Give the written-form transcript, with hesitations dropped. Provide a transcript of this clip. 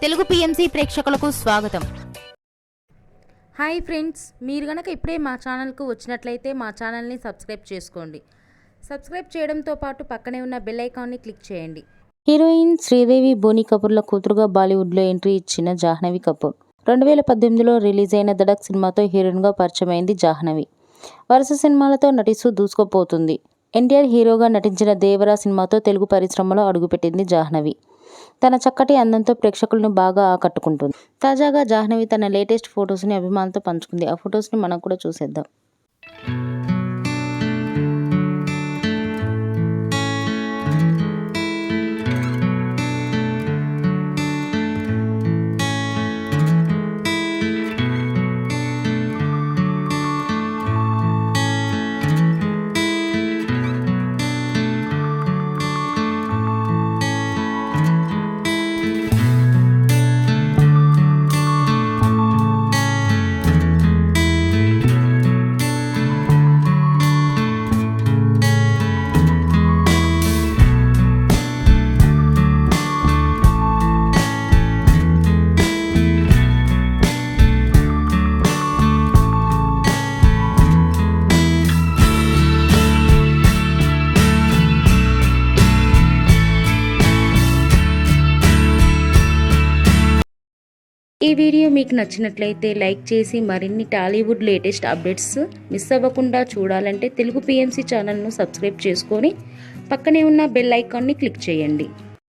Telugu PMC ప్రేక్షకులకు స్వాగతం. Hi friends, మీరు గనక ఇప్పుడే మా ఛానల్కు వచ్చినట్లయితే మా ఛానల్ని సబ్స్క్రైబ్ చేసుకోండి. సబ్స్క్రైబ్ చేయడంతో పాటు పక్కనే ఉన్న బెల్ ఐకాన్ని క్లిక్ చేయండి. హీరోయిన్ శ్రీదేవి బోనీ కపూర్ల కూతురుగా బాలీవుడ్లో ఎంట్రీ ఇచ్చిన జాహ్నవి కపూర్ 2018లో రిలీజ్ అయిన దడక్ సినిమాతో హీరోయిన్గా పరిచయమైంది జాహ్నవి. వరుస సినిమాలతో నటిస్తూ దూసుకుపోతుంది. ఎన్టీఆర్ హీరోగా నటించిన దేవరా సినిమాతో తెలుగు పరిశ్రమలో అడుగుపెట్టింది జాహ్నవి. తన చక్కటి అందంతో ప్రేక్షకులను బాగా ఆకట్టుకుంటుంది. తాజాగా జాహ్నవి తన లేటెస్ట్ ఫొటోస్ని అభిమానులతో పంచుకుంది. ఆ ఫొటోస్ని మనం కూడా చూసేద్దాం. ఈ వీడియో మీకు నచ్చినట్లయితే లైక్ చేసి మరిన్ని టాలీవుడ్ లేటెస్ట్ అప్డేట్స్ మిస్ అవ్వకుండా చూడాలంటే తెలుగు పిఎంసి ఛానల్ను సబ్స్క్రైబ్ చేసుకొని పక్కనే ఉన్న బెల్ ఐకాన్ని క్లిక్ చేయండి.